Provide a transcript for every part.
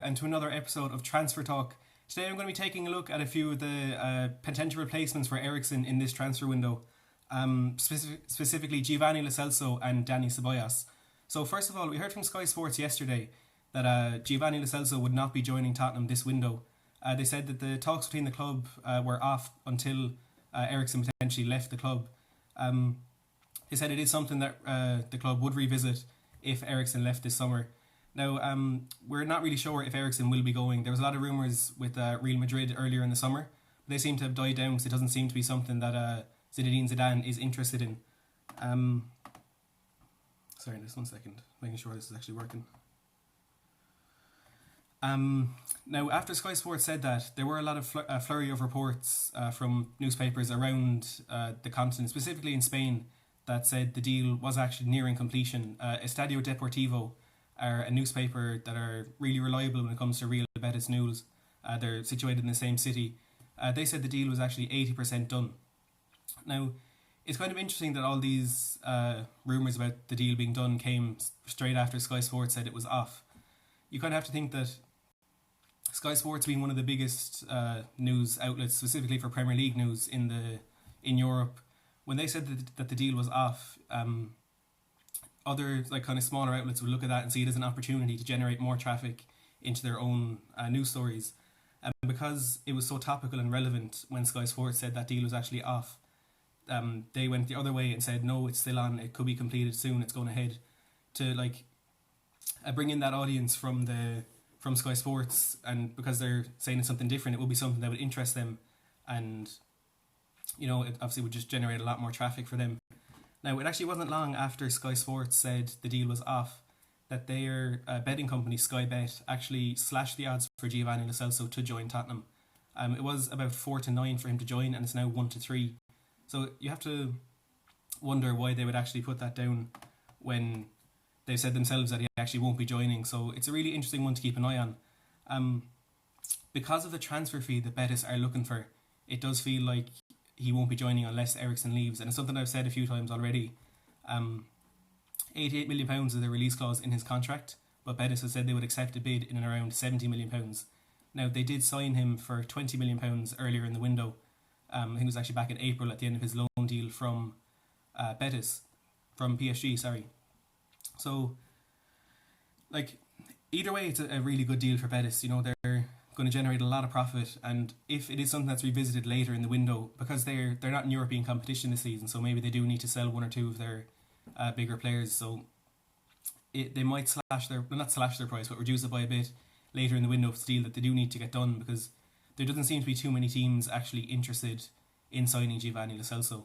and to another episode of Transfer Talk. Today I'm going to be taking a look at a few of the potential replacements for Eriksen in this transfer window, specifically Giovani Lo Celso and Dani Ceballos. So first of all, we heard from Sky Sports yesterday that Giovani Lo Celso would not be joining Tottenham this window. They said that the talks between the club were off until Eriksen potentially left the club. They said it is something that the club would revisit if Eriksen left this summer. Now, we're not really sure if Eriksen will be going. There was a lot of rumours with Real Madrid earlier in the summer. But they seem to have died down because it doesn't seem to be something that Zinedine Zidane is interested in. Sorry, just 1 second. Making sure this is actually working. Now, after Sky Sports said that, there were a lot of flurry of reports from newspapers around the continent, specifically in Spain, that said the deal was actually nearing completion. Estadio Deportivo are a newspaper that are really reliable when it comes to Real Betis news. They're situated in the same city. They said the deal was actually 80% done. Now, it's kind of interesting that all these rumours about the deal being done came straight after Sky Sports said it was off. You kind of have to think that Sky Sports, being one of the biggest news outlets, specifically for Premier League news in Europe, when they said that the deal was off, other kind of smaller outlets would look at that and see it as an opportunity to generate more traffic into their own news stories. And because it was so topical and relevant when Sky Sports said that deal was actually off, they went the other way and said no, it's still on, it could be completed soon, it's going ahead, to bring in that audience from Sky Sports. And because they're saying it's something different, it will be something that would interest them, and it obviously would just generate a lot more traffic for them. Now, it actually wasn't long after Sky Sports said the deal was off that their betting company, Sky Bet, actually slashed the odds for Giovani Lo Celso to join Tottenham. It was about 4-9 for him to join, and it's now 1-3. So you have to wonder why they would actually put that down when they've said themselves that he actually won't be joining. So it's a really interesting one to keep an eye on. Because of the transfer fee that Betis are looking for, it does feel like he won't be joining unless Eriksen leaves, and it's something I've said a few times already. £88 million is the release clause in his contract, but Betis has said they would accept a bid in and around £70 million. Now, they did sign him for £20 million earlier in the window. I think it was actually back in April at the end of his loan deal from PSG, sorry. So, either way, it's a really good deal for Betis. They're going to generate a lot of profit, and if it is something that's revisited later in the window, because they're not in European competition this season, so maybe they do need to sell one or two of their bigger players, so they might not slash their price, but reduce it by a bit later in the window if it's a deal that they do need to get done, because there doesn't seem to be too many teams actually interested in signing Giovani Lo Celso.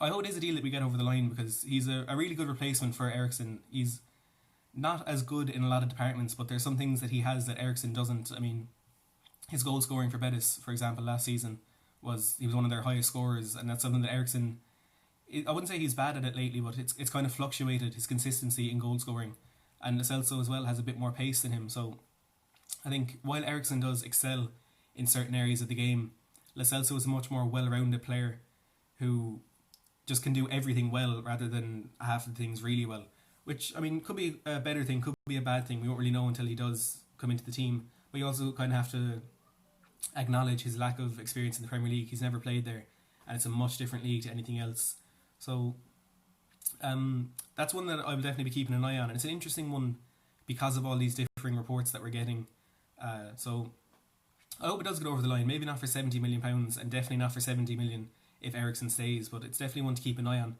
I hope it is a deal that we get over the line, because he's a really good replacement for Eriksen. He's not as good in a lot of departments, but there's some things that he has that Eriksen doesn't. I mean, his goal scoring for Betis, for example, last season he was one of their highest scorers, and that's something that Eriksen, I wouldn't say he's bad at it lately, but it's kind of fluctuated, his consistency in goal scoring. And Lo Celso as well has a bit more pace than him, so I think while Eriksen does excel in certain areas of the game, Lo Celso is a much more well-rounded player who just can do everything well rather than half the things really well. Which, I mean, could be a better thing, could be a bad thing. We won't really know until he does come into the team. But you also kind of have to acknowledge his lack of experience in the Premier League. He's never played there, and it's a much different league to anything else. So that's one that I will definitely be keeping an eye on. And it's an interesting one because of all these differing reports that we're getting. So I hope it does get over the line. Maybe not for £70 million, and definitely not for £70 million if Eriksen stays, but it's definitely one to keep an eye on.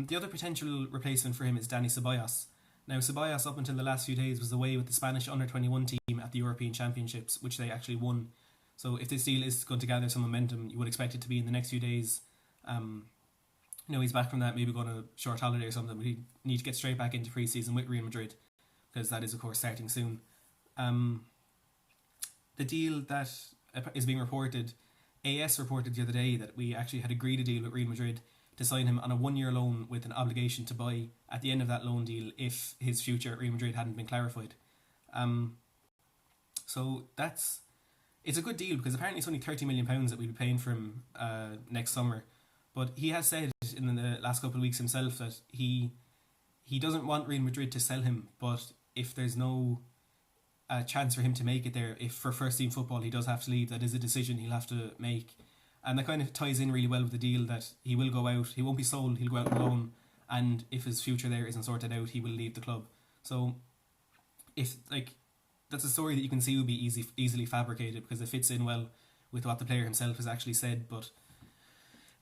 The other potential replacement for him is Dani Ceballos. Now, Ceballos, up until the last few days, was away with the Spanish under-21 team at the European Championships, which they actually won. So if this deal is going to gather some momentum, you would expect it to be in the next few days. He's back from that, maybe going on a short holiday or something, but he'd need to get straight back into pre-season with Real Madrid, because that is, of course, starting soon. The deal that is being reported, AS reported the other day that we actually had agreed a deal with Real Madrid to sign him on a 1-year loan with an obligation to buy at the end of that loan deal if his future at Real Madrid hadn't been clarified. So it's a good deal, because apparently it's only £30 million that we'll be paying for him next summer. But he has said in the last couple of weeks himself that he doesn't want Real Madrid to sell him, but if there's no a chance for him to make it there. If for first team football he does have to leave, that is a decision he'll have to make. And that kind of ties in really well with the deal that he will go out. He won't be sold. He'll go out on loan, and if his future there isn't sorted out, he will leave the club. So, if that's a story that you can see will be easily fabricated because it fits in well with what the player himself has actually said. But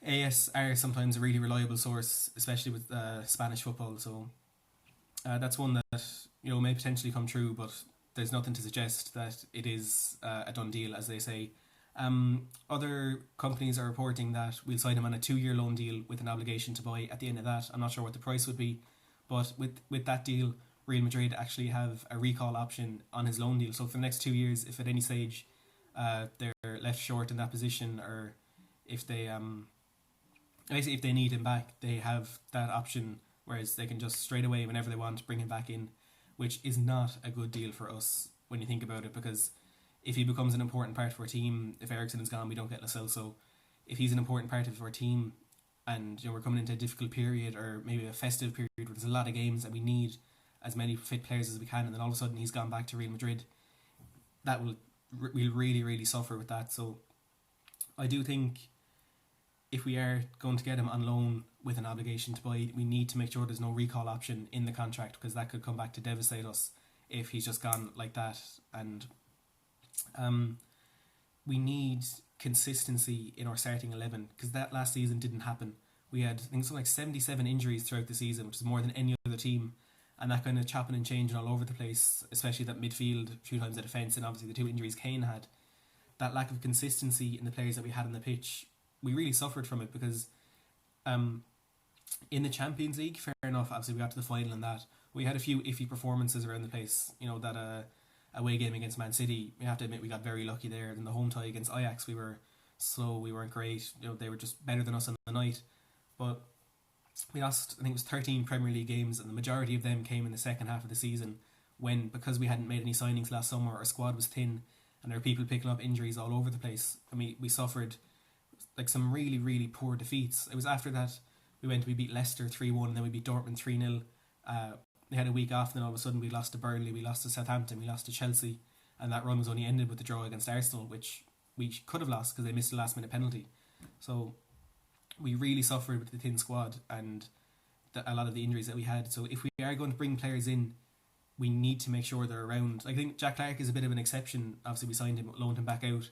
AS are sometimes a really reliable source, especially with Spanish football. So that's one that may potentially come true, but there's nothing to suggest that it is a done deal, as they say. Other companies are reporting that we'll sign him on a 2-year loan deal with an obligation to buy at the end of that. I'm not sure what the price would be, but with that deal, Real Madrid actually have a recall option on his loan deal. So for the next 2 years, if at any stage they're left short in that position, or if they basically if they need him back, they have that option, whereas they can just straight away whenever they want bring him back in, which is not a good deal for us when you think about it, because if he becomes an important part of our team, if Eriksen is gone, we don't get Lo Celso. If he's an important part of our team, and we're coming into a difficult period or maybe a festive period where there's a lot of games that we need as many fit players as we can, and then all of a sudden he's gone back to Real Madrid, we'll really, really suffer with that. So I do think if we are going to get him on loan with an obligation to buy, we need to make sure there's no recall option in the contract, because that could come back to devastate us if he's just gone like that. And we need consistency in our starting 11, because that last season didn't happen. We had, I think, something like 77 injuries throughout the season, which is more than any other team, and that kind of chopping and changing all over the place, especially that midfield, a few times the defence, and obviously the 2 injuries Kane had. That lack of consistency in the players that we had on the pitch, we really suffered from it, because in the Champions League, fair enough, obviously we got to the final and that. We had a few iffy performances around the place. That away game against Man City, we have to admit we got very lucky there. In the home tie against Ajax, we were slow, we weren't great. They were just better than us on the night. But we lost, I think it was 13 Premier League games, and the majority of them came in the second half of the season, because we hadn't made any signings last summer, our squad was thin, and there were people picking up injuries all over the place. And we suffered some really, really poor defeats. It was after that we beat Leicester 3-1, and then we beat Dortmund 3-0. We had a week off, and then all of a sudden we lost to Burnley, we lost to Southampton, we lost to Chelsea, and that run was only ended with the draw against Arsenal, which we could have lost because they missed a last minute penalty. So we really suffered with the thin squad and a lot of the injuries that we had. So if we are going to bring players in, we need to make sure they're around. I think Jack Clarke is a bit of an exception. Obviously we signed him, loaned him back out.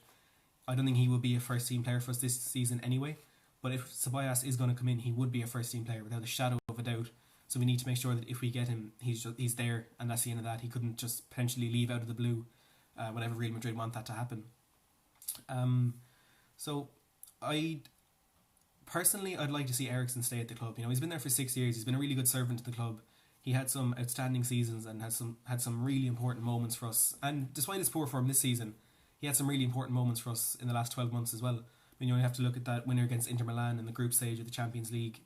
I don't think he will be a first team player for us this season anyway, but if Ceballos is going to come in, he would be a first team player without a shadow of a doubt. So we need to make sure that if we get him, he's there, and that's the end of that. He couldn't just potentially leave out of the blue whenever Real Madrid want that to happen. So I'd like to see Eriksen stay at the club. He's been there for 6 years. He's been a really good servant to the club. He had some outstanding seasons and had some really important moments for us. And despite his poor form this season, he had some really important moments for us in the last 12 months as well. You have to look at that winner against Inter Milan in the group stage of the Champions League.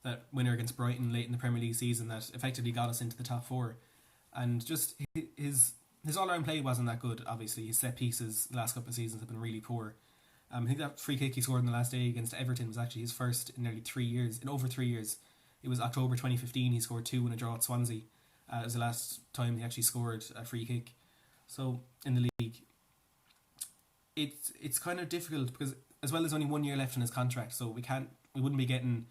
That winner against Brighton late in the Premier League season that effectively got us into the top 4. And just his all-round play wasn't that good, obviously. His set pieces the last couple of seasons have been really poor. I think that free kick he scored in the last day against Everton was actually his first in nearly 3 years. In over 3 years. It was October 2015, he scored 2 in a draw at Swansea. It was the last time he actually scored a free kick. So, in the league, it's kind of difficult because as well as only 1 year left in his contract, so we wouldn't be getting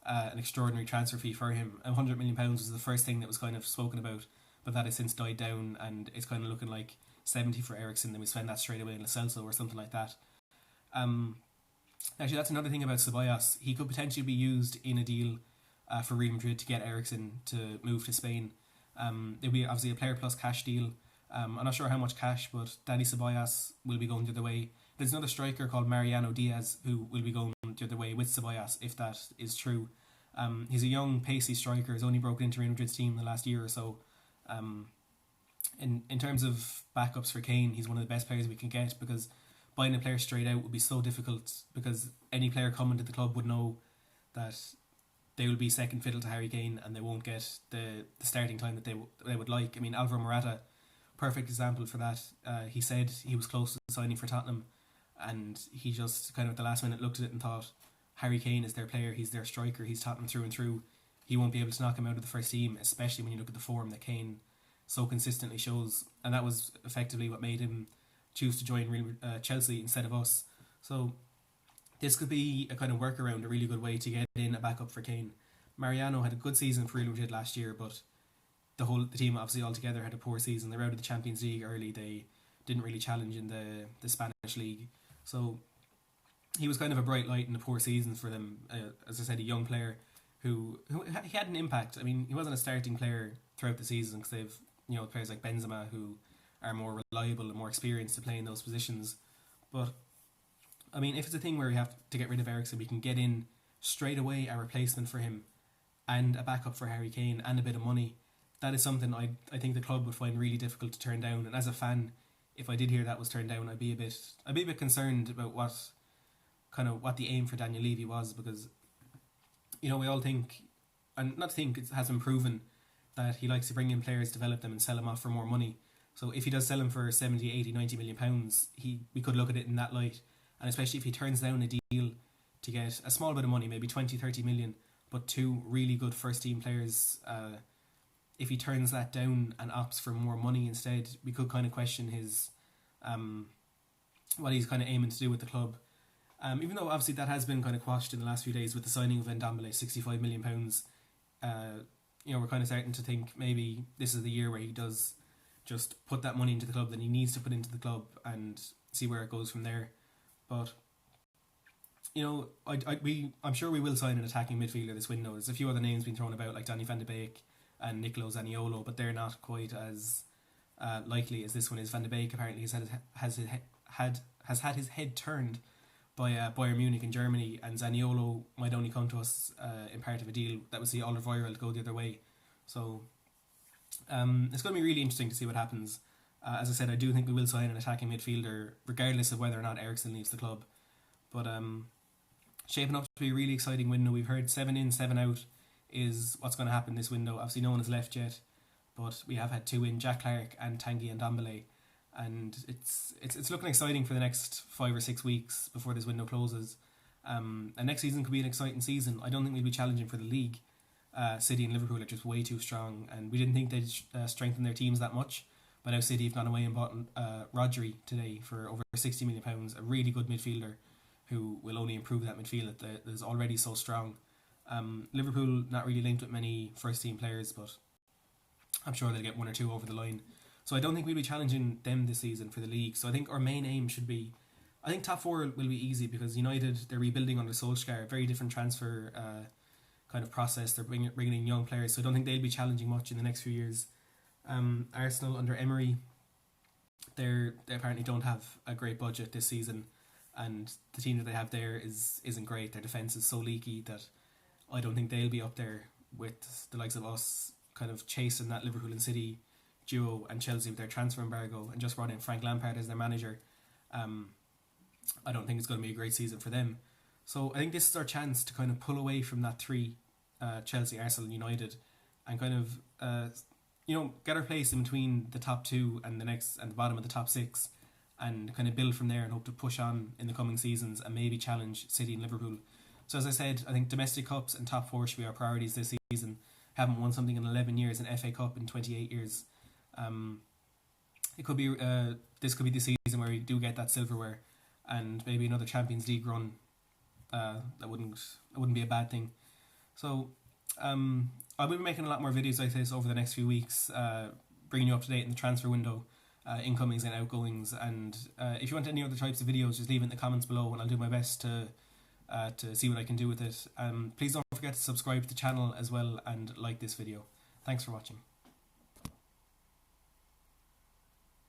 an extraordinary transfer fee for him. £100 million was the first thing that was kind of spoken about, but that has since died down, and it's kind of looking like 70 for Eriksen, then we spend that straight away in Lo Celso or something like that. Actually, that's another thing about Ceballos. He could potentially be used in a deal for Real Madrid to get Eriksen to move to Spain. It'll be obviously a player plus cash deal. I'm not sure how much cash, but Dani Ceballos will be going the other way. There's another striker called Mariano Diaz who will be going the other way with Ceballos, if that is true. He's a young, pacey striker. He's only broken into Real Madrid's team in the last year or so. In terms of backups for Kane, he's one of the best players we can get, because buying a player straight out would be so difficult, because any player coming to the club would know that they will be second fiddle to Harry Kane and they won't get the starting time that they would like. I mean, Alvaro Morata, perfect example for that. He said he was close to signing for Tottenham, and he just kind of at the last minute looked at it and thought, Harry Kane is their player, he's their striker, he's Tottenham through and through. He won't be able to knock him out of the first team, especially when you look at the form that Kane so consistently shows, and that was effectively what made him choose to join Chelsea instead of us. So this could be a kind of workaround, a really good way to get in a backup for Kane. Mariano had a good season for Real Madrid last year, but the team obviously altogether had a poor season. They were out of the Champions League early. They didn't really challenge in the Spanish league. So he was kind of a bright light in a poor season for them. As I said, a young player who he had an impact. I mean, he wasn't a starting player throughout the season because they've players like Benzema who are more reliable and more experienced to play in those positions. But I mean, if it's a thing where we have to get rid of Eriksen, we can get in straight away a replacement for him and a backup for Harry Kane and a bit of money. That is something I think the club would find really difficult to turn down. And as a fan, if I did hear that was turned down, I'd be a bit concerned about what the aim for Daniel Levy was, because we all think, and not think, it has been proven that he likes to bring in players, develop them and sell them off for more money. So if he does sell them for 70, 80, 90 million pounds, we could look at it in that light. And especially if he turns down a deal to get a small bit of money, maybe 20, 30 million, but two really good first team players, if he turns that down and opts for more money instead, we could kind of question his what he's kind of aiming to do with the club. Even though obviously that has been kind of quashed in the last few days with the signing of Ndombele, £65 million. We're kind of starting to think maybe this is the year where he does just put that money into the club that he needs to put into the club and see where it goes from there. But I'm sure we will sign an attacking midfielder this window. There's a few other names being thrown about like Donny van de Beek and Nicolo Zaniolo, but they're not quite as likely as this one is. Van de Beek apparently has had his head turned by Bayern Munich in Germany, and Zaniolo might only come to us in part of a deal that would see Alderweireld go the other way. So it's going to be really interesting to see what happens. As I said, I do think we will sign an attacking midfielder regardless of whether or not Eriksen leaves the club. But shaping up to be a really exciting window. We've heard 7 in, 7 out is what's going to happen this window. Obviously no one has left yet, but we have had 2 in, Jack Clarke and Tanguy Ndombele, and it's looking exciting for the next 5 or 6 weeks before this window closes. And next season could be an exciting season. I don't think we'll be challenging for the league. City and Liverpool are just way too strong, and we didn't think they'd strengthen their teams that much. But now City have gone away and bought Rodri today for over £60 million, a really good midfielder who will only improve that midfield that is already so strong. Liverpool not really linked with many first team players, but I'm sure they'll get 1 or 2 over the line. So I don't think we'll be challenging them this season for the league. So I think our main aim should be, I think top 4 will be easy because United, they're rebuilding under Solskjaer, very different transfer kind of process. They're bringing in young players, so I don't think they'll be challenging much in the next few years. Arsenal under Emery, they apparently don't have a great budget this season, and the team that they have there isn't great. Their defence is so leaky that I don't think they'll be up there with the likes of us, kind of chasing that Liverpool and City duo, and Chelsea with their transfer embargo and just brought in Frank Lampard as their manager. I don't think it's going to be a great season for them. So I think this is our chance to kind of pull away from that 3, Chelsea, Arsenal and United, and kind of get our place in between the top 2 and the bottom of the top 6, and kind of build from there and hope to push on in the coming seasons and maybe challenge City and Liverpool. So as I said, I think domestic cups and top 4 should be our priorities this season. Haven't won something in 11 years, an FA Cup in 28 years. It could be this could be the season where we do get that silverware, and maybe another Champions League run. That wouldn't be a bad thing. So I will be making a lot more videos like this over the next few weeks, bringing you up to date in the transfer window, incomings and outgoings. And if you want any other types of videos, just leave it in the comments below, and I'll do my best to see what I can do with it. Please don't forget to subscribe to the channel as well and like this video. Thanks for watching.